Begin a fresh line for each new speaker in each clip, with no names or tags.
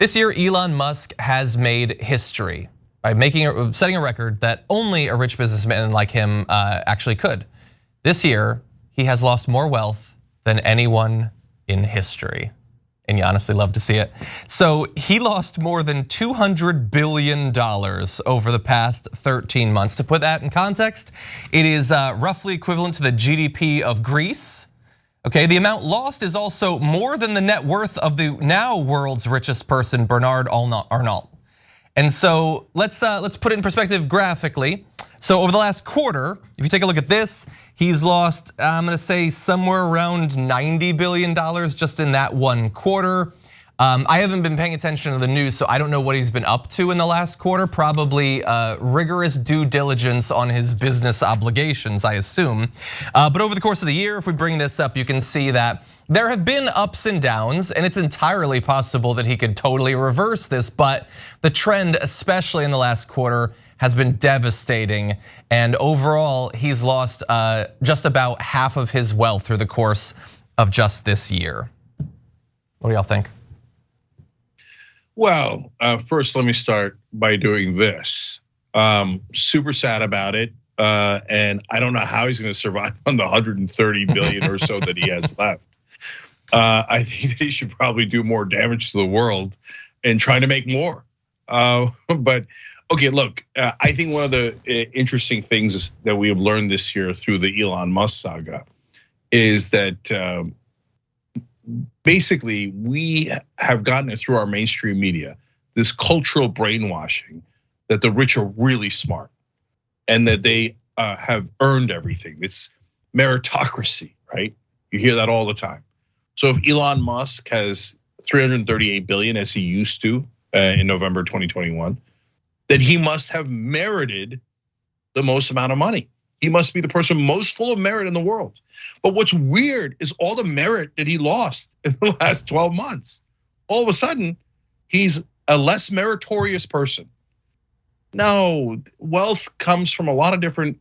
This year, Elon Musk has made history by setting a record that only a rich businessman like him actually could. This year, he has lost more wealth than anyone in history. And you honestly love to see it. So he lost more than $200 billion over the past 13 months. To put that in context, it is roughly equivalent to the GDP of Greece. Okay, the amount lost is also more than the net worth of the now world's richest person, Bernard Arnault. And so let's put it in perspective graphically. So over the last quarter, if you take a look at this, he's lost, I'm gonna say somewhere around $90 billion just in that one quarter. I haven't been paying attention to the news, so I don't know what he's been up to in the last quarter. Probably rigorous due diligence on his business obligations, I assume. But over the course of the year, if we bring this up, you can see that there have been ups and downs, and it's entirely possible that he could totally reverse this, but the trend, especially in the last quarter, has been devastating. And overall, he's lost just about half of his wealth through the course of just this year. What do y'all think?
Well, first let me start by doing this. Super sad about it, and I don't know how he's going to survive on the 130 billion or so that he has left. I think that he should probably do more damage to the world and try to make more. But okay, look, I think one of the interesting things that we have learned this year through the Elon Musk saga is that basically we have gotten it through our mainstream media, this cultural brainwashing that the rich are really smart and that they have earned everything. It's meritocracy, right? You hear that all the time. So if Elon Musk has 338 billion as he used to in November 2021, then he must have merited the most amount of money. He must be the person most full of merit in the world. But what's weird is all the merit that he lost in the last 12 months. All of a sudden, he's a less meritorious person. No, wealth comes from a lot of different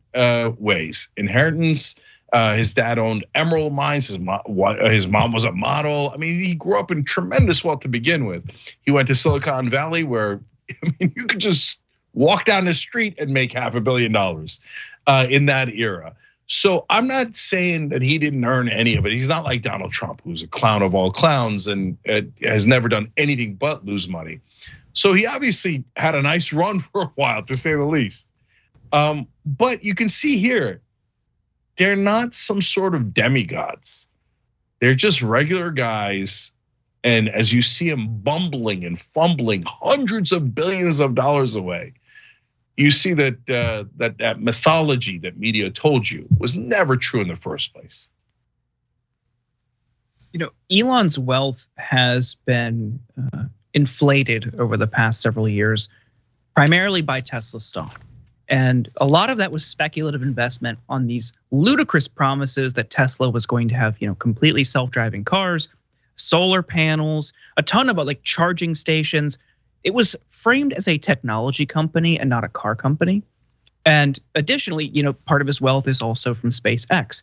ways. Inheritance, his dad owned emerald mines, his mom was a model. I mean, he grew up in tremendous wealth to begin with. He went to Silicon Valley where, I mean, you could just walk down the street and make $500 million in that era. So I'm not saying that he didn't earn any of it. He's not like Donald Trump, who's a clown of all clowns and has never done anything but lose money. So he obviously had a nice run for a while, to say the least. But you can see here, they're not some sort of demigods. They're just regular guys. And as you see him bumbling and fumbling hundreds of billions of dollars away, you see that that mythology that media told you was never true in the first place.
You know, Elon's wealth has been inflated over the past several years, primarily by Tesla stock. And a lot of that was speculative investment on these ludicrous promises that Tesla was going to have, completely self-driving cars, solar panels, a ton of like charging stations. It was framed as a technology company and not a car company. And additionally, part of his wealth is also from SpaceX.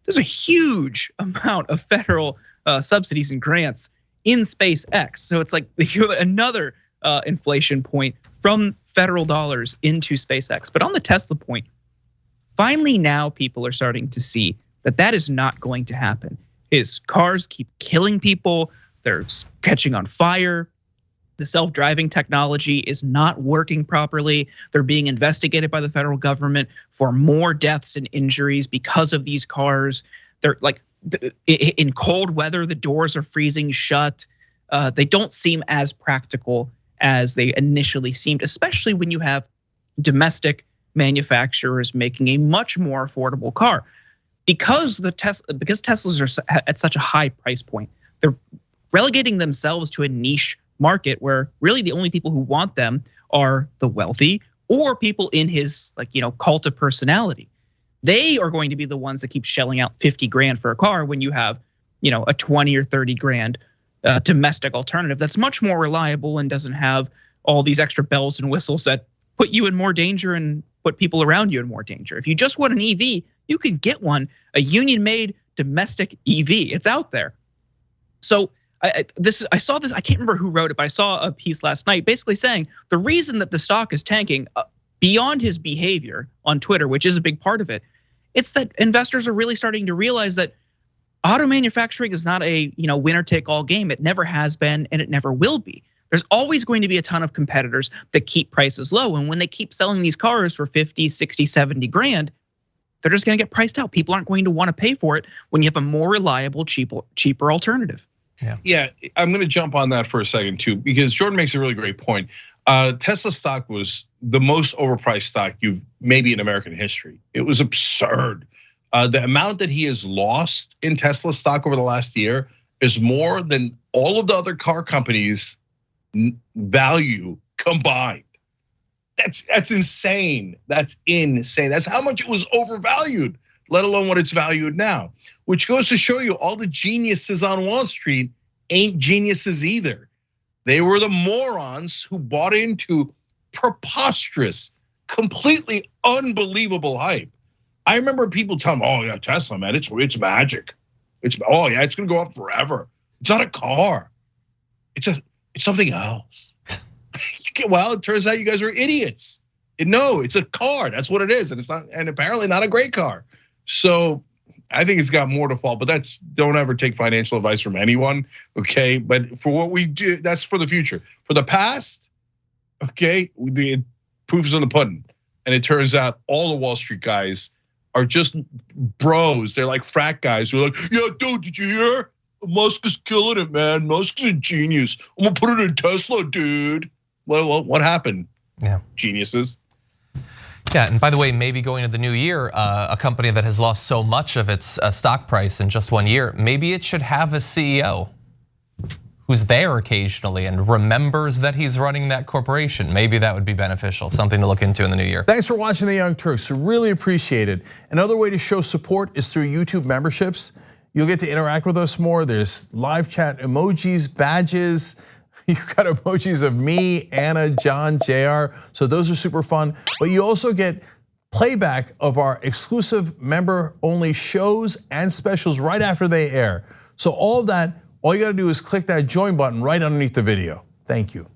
There's a huge amount of federal subsidies and grants in SpaceX. So it's like another inflation point from federal dollars into SpaceX. But on the Tesla point, finally now people are starting to see that that is not going to happen. His cars keep killing people, they're catching on fire. The self-driving technology is not working properly. They're being investigated by the federal government for more deaths and injuries because of these cars. They're like, in cold weather, the doors are freezing shut. They don't seem as practical as they initially seemed, especially when you have domestic manufacturers making a much more affordable car. Because Teslas are at such a high price point, they're relegating themselves to a niche market where really the only people who want them are the wealthy or people in his cult of personality. They are going to be the ones that keep shelling out 50 grand for a car when you have a 20 or 30 grand domestic alternative that's much more reliable and doesn't have all these extra bells and whistles that put you in more danger and put people around you in more danger. If you just want an EV, you can get one, a union-made domestic EV. It's out there. So I saw this, I can't remember who wrote it, but I saw a piece last night basically saying the reason that the stock is tanking beyond his behavior on Twitter, which is a big part of it, it's that investors are really starting to realize that auto manufacturing is not a winner take all game. It never has been and it never will be. There's always going to be a ton of competitors that keep prices low. And when they keep selling these cars for 50, 60, 70 grand, they're just gonna get priced out. People aren't going to wanna pay for it when you have a more reliable, cheaper alternative.
Yeah, I'm gonna jump on that for a second too, because Jordan makes a really great point. Tesla stock was the most overpriced stock maybe in American history. It was absurd. The amount that he has lost in Tesla stock over the last year is more than all of the other car companies' value combined. That's insane. That's insane. That's how much it was overvalued, let alone what it's valued now. Which goes to show you all the geniuses on Wall Street ain't geniuses either. They were the morons who bought into preposterous, completely unbelievable hype. I remember people telling me, "Oh yeah, Tesla, man, it's magic. It's gonna go up forever. It's not a car. It's something else." Well, it turns out you guys are idiots. No, it's a car. That's what it is, and it's not, and apparently not a great car. So I think it's got more to fall. But don't ever take financial advice from anyone, okay? But for what we do, that's for the future. For the past, okay, the proof is in the pudding, and it turns out all the Wall Street guys are just bros. They're like frat guys who are like, "Yeah, dude, did you hear? Musk is killing it, man. Musk is a genius. I'm gonna put it in Tesla, dude." Well, what happened?
Yeah,
geniuses.
Yeah, and by the way, maybe going into the new year, a company that has lost so much of its stock price in just 1 year, maybe it should have a CEO who's there occasionally and remembers that he's running that corporation. Maybe that would be beneficial, something to look into in the new year.
Thanks for watching The Young Turks, really appreciate it. Another way to show support is through YouTube memberships. You'll get to interact with us more. There's live chat emojis, badges. You've got emojis of me, Anna, John, JR. So those are super fun. But you also get playback of our exclusive member-only shows and specials right after they air. So all of that, all you gotta do is click that join button right underneath the video. Thank you.